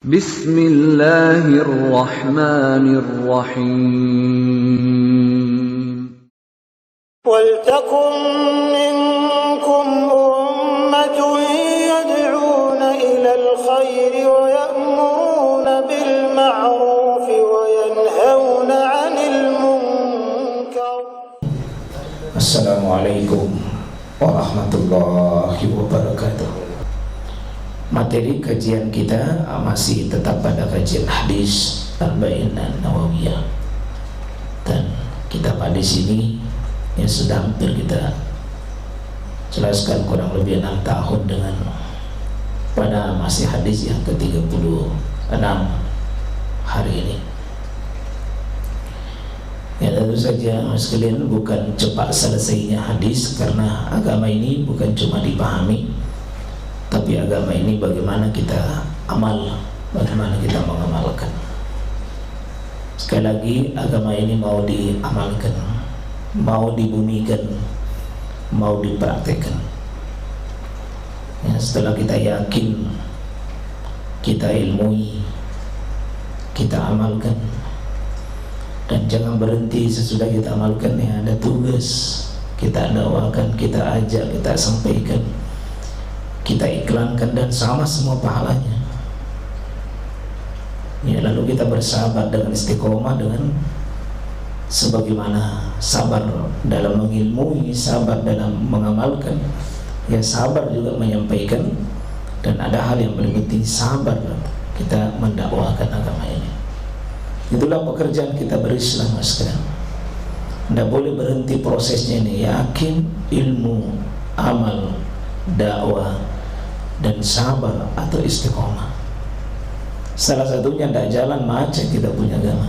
Bismillahirrahmanirrahim. وَلْتَكُنْ مِنْكُمْ أُمَّةٌ يَدْعُونَ إِلَى الْخَيْرِ وَيَأْمُرُونَ بِالْمَعْرُوفِ وَيَنْهَوْنَ عَنِ الْمُنْكَرِ. Assalamualaikum warahmatullahi wabarakatuh. Materi kajian kita masih tetap pada kajian hadis Arba'in An-Nawawiyah, dan kitab hadis ini yang sudah hampir kita jelaskan kurang lebih 6 tahun dengan pada masih hadis yang ke-36 hari ini. Ya, tentu saja sekalian, bukan cepat selesainya hadis, karena agama ini bukan cuma dipahami, tapi agama ini bagaimana kita amal, bagaimana kita mengamalkan. Sekali lagi, agama ini mau diamalkan, mau dibumikan, mau dipraktekkan. Ya, setelah kita yakin, kita ilmui, kita amalkan, dan jangan berhenti sesudah kita amalkan. Ya, ada tugas, kita dakwakan, kita ajak, kita sampaikan, kita iklankan, dan sama semua pahalanya. Ya, lalu kita bersabar dengan istiqomah, dengan sebagaimana sabar dalam mengilmui, sabar dalam mengamalkan, ya sabar juga menyampaikan, dan ada hal yang paling penting, sabar kita mendakwakan agama ini. Itulah pekerjaan kita berislam sekarang. Tidak boleh berhenti prosesnya ini. Yakin, ilmu, amal, dakwah, dan sabar atau istiqomah. Salah satunya tidak jalan, macet kita punya agama.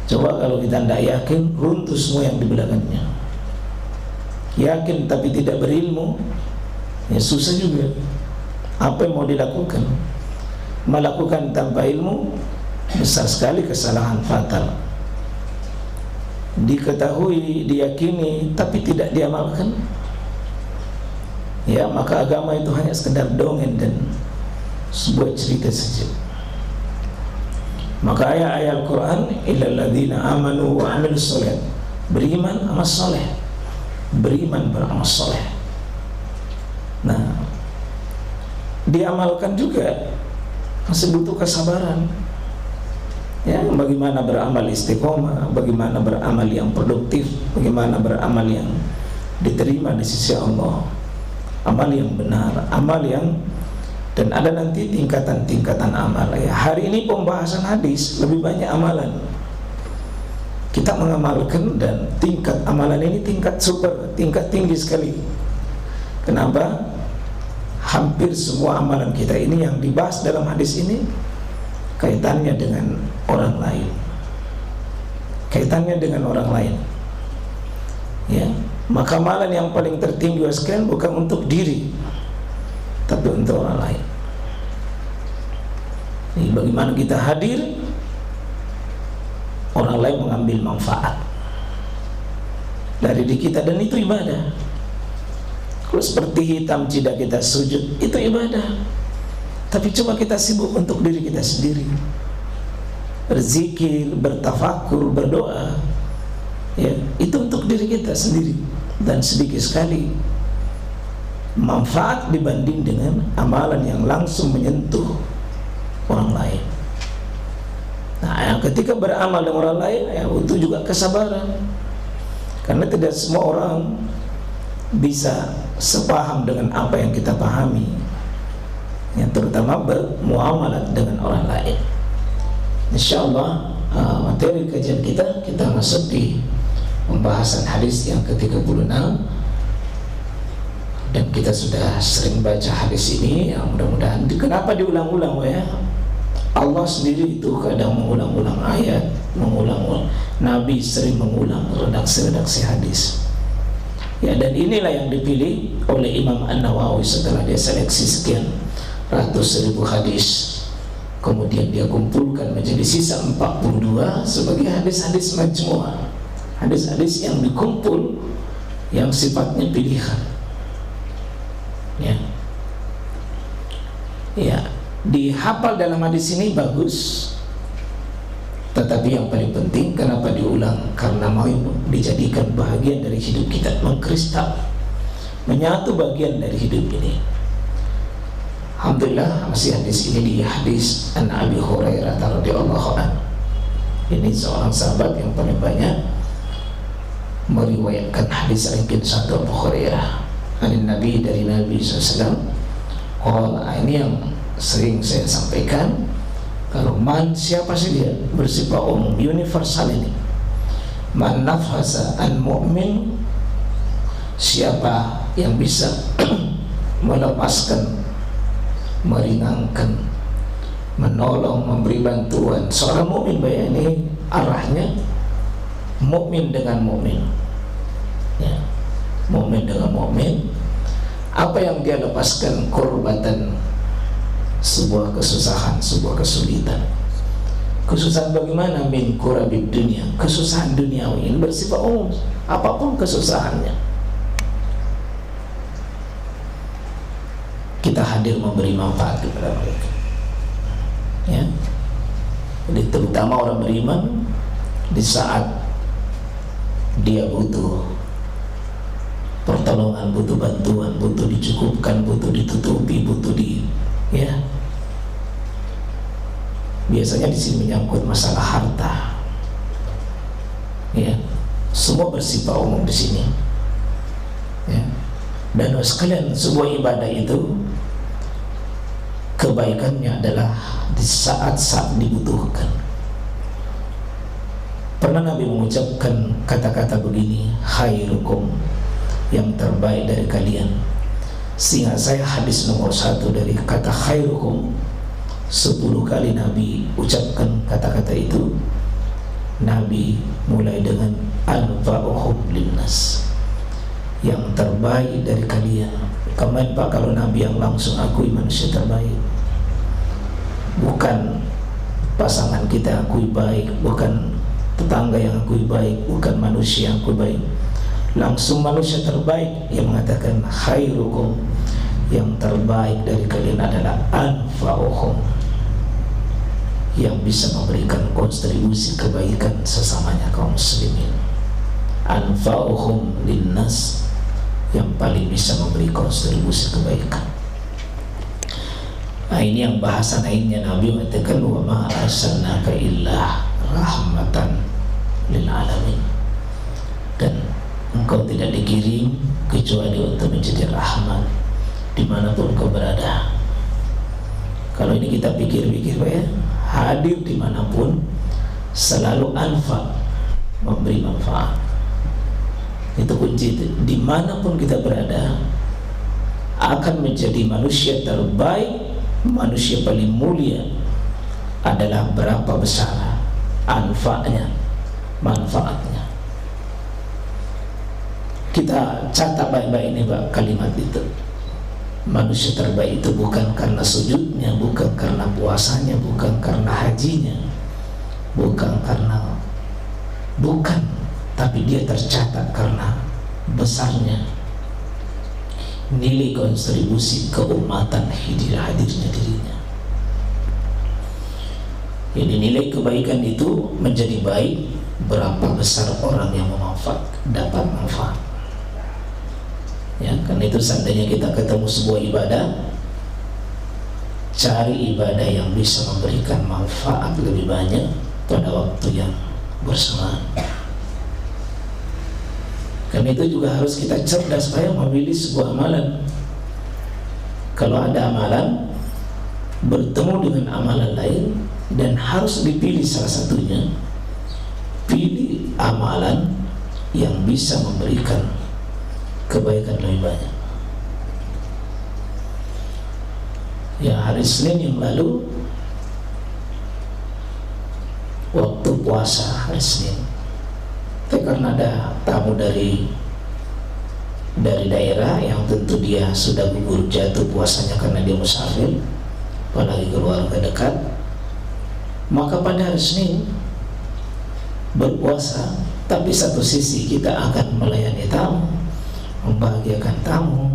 Coba kalau kita tidak yakin, runtuh semua yang di belakangnya. Yakin tapi tidak berilmu, ya susah juga. Apa yang mau dilakukan? Melakukan tanpa ilmu, besar sekali kesalahan fatal. Diketahui, diyakini, tapi tidak diamalkan, ya maka agama itu hanya sekedar dongeng dan sebuah cerita saja. Maka ayat-ayat Al-Quran, illal ladzina amanu wa amilus sholihat, beriman amal soleh, beriman beramal soleh. Nah, diamalkan juga masih butuh kesabaran. Ya, bagaimana beramal istiqomah, bagaimana beramal yang produktif, bagaimana beramal yang diterima di sisi Allah, amal yang benar, amal yang, dan ada nanti tingkatan-tingkatan amal. Ya, hari ini pembahasan hadis lebih banyak amalan. Kita mengamalkan, dan tingkat amalan ini tingkat super, tingkat tinggi sekali. Kenapa? Hampir semua amalan kita ini yang dibahas dalam hadis ini kaitannya dengan orang lain. Kaitannya dengan orang lain. Ya, maka amalan yang paling tertinggi sekalian bukan untuk diri, tapi untuk orang lain. Ini bagaimana kita hadir, orang lain mengambil manfaat dari diri kita, dan itu ibadah. Kalau seperti hitam tidak kita sujud, itu ibadah. Tapi coba kita sibuk untuk diri kita sendiri, berzikir, bertafakur, berdoa, ya itu untuk diri kita sendiri, dan sedikit sekali manfaat dibanding dengan amalan yang langsung menyentuh orang lain. Nah, ketika beramal dengan orang lain, ya butuh juga kesabaran, karena tidak semua orang bisa sepaham dengan apa yang kita pahami, yang terutama bermuamalah dengan orang lain. InsyaAllah materi kajian kita masuk di pembahasan hadis yang ke-36, dan kita sudah sering baca hadis ini. Yang mudah-mudahan, kenapa diulang-ulang ya? Allah sendiri itu kadang mengulang-ulang ayat, mengulang-ulang, Nabi sering mengulang redaksi-redaksi hadis. Ya, dan inilah yang dipilih oleh Imam An-Nawawi setelah dia seleksi sekian ratus ribu hadis. Kemudian dia kumpulkan menjadi sisa 42 sebagai hadis-hadis majmu'ah, hadis-hadis yang dikumpul, yang sifatnya pilihan. Ya, Dihafal dalam hadis ini bagus, tetapi yang paling penting kenapa diulang? Karena mau dijadikan bahagian dari hidup kita, mengkristal, menyatu bagian dari hidup ini. Alhamdulillah, masih hadis ini di hadis An Abi Hurairah radhiyallahu anhu. Ini seorang sahabat yang paling banyak meriwayatkan hadis ringkin satu Abu Hurairah Nabi dari Nabi SAW. Ini yang sering saya sampaikan. Kalau man, siapa sih dia, bersifat umum, universal ini. Man nafasa an mu'min, siapa yang bisa melepaskan, meringankan, menolong, memberi bantuan seorang mukmin. Ini arahnya mukmin dengan mukmin, ya, mukmin dengan mukmin. Apa yang dia lepaskan? Kurbatan, sebuah kesusahan, sebuah kesulitan. Kesusahan bagaimana? Min kurabid dunia, kesusahan duniawi. Ini bersifat umum, apapun kesusahannya. Kita hadir memberi manfaat kepada mereka, ya. Jadi terutama orang beriman, di saat dia butuh pertolongan, butuh bantuan, butuh dicukupkan, butuh ditutupi, butuh ya. Biasanya di sini menyangkut masalah harta, ya. Semua bersifat umum di sini, ya. Dan sekalian, sebuah ibadah itu kebaikannya adalah di saat-saat dibutuhkan. Pernah Nabi mengucapkan kata-kata begini, khairukum, yang terbaik dari kalian. Sehingga saya hadis nomor 1 dari kata khairukum, 10 kali Nabi ucapkan kata-kata itu. Nabi mulai dengan anfa'uhum linnas, yang terbaik dari kalian. Kemarin Pak, kalau Nabi yang langsung akui manusia terbaik, bukan pasangan kita yang akui baik, bukan tetangga yang akui baik, bukan manusia yang akui baik, langsung manusia terbaik yang mengatakan khairukum, yang terbaik dari kalian adalah anfa'uhum, yang bisa memberikan kontribusi kebaikan sesamanya kaum muslimin. Anfa'uhum linnas, yang paling bisa memberi kontribusi kebaikan. Nah, ini yang bahasa lainnya Nabi mengatakan wa ma arsalnaka illa rahmatan lil alamin, dan engkau tidak dikirim kecuali untuk menjadi rahmat dimanapun kau berada. Kalau ini kita pikir-pikir, Pak, ya, hadir dimanapun selalu anfa, memberi manfaat. Itu kunci itu. Dimanapun kita berada akan menjadi manusia terbaik, manusia paling mulia adalah berapa besar anfa'nya, manfaatnya. Kita catat baik-baik ini, Pak, kalimat itu. Manusia terbaik itu bukan karena sujudnya, bukan karena puasanya, bukan karena hajinya, bukan, tapi dia tercatat karena besarnya nilai kontribusi keumatan hadirnya dirinya. Jadi nilai kebaikan itu menjadi baik berapa besar orang yang dapat manfaat. Ya, karena itu seandainya kita ketemu sebuah ibadah, cari ibadah yang bisa memberikan manfaat lebih banyak pada waktu yang bersamaan. Karena itu juga harus kita cerdas supaya memilih sebuah amalan. Kalau ada amalan bertemu dengan amalan lain dan harus dipilih salah satunya, pilih amalan yang bisa memberikan kebaikan lebih banyak. Ya, hari Senin yang lalu waktu puasa hari Senin, karena ada tamu dari daerah yang tentu dia sudah gugur jatuh puasanya karena dia musafir, apalagi keluarga dekat, maka pada hari Senin berpuasa, tapi satu sisi kita akan melayani tamu, membahagiakan tamu,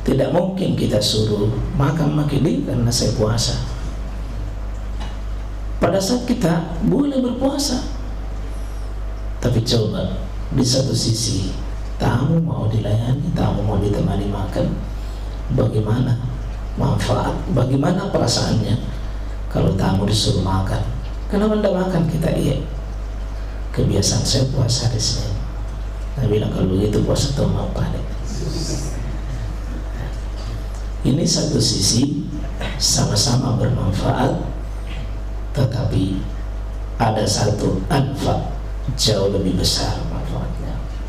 Tidak mungkin kita suruh makan makili karena saya puasa. Pada saat kita boleh berpuasa, tapi coba di satu sisi tamu mau dilayani, tamu mau ditemani makan, bagaimana manfaat, bagaimana perasaannya kalau tamu disuruh makan? Kenapa tidak makan? Kita iya, kebiasaan saya puasa hari Senin. Nah bilang kalau begitu puasa tuh mau panik. Ini satu sisi sama-sama bermanfaat, tetapi ada satu anfa jauh lebih besar manfaatnya.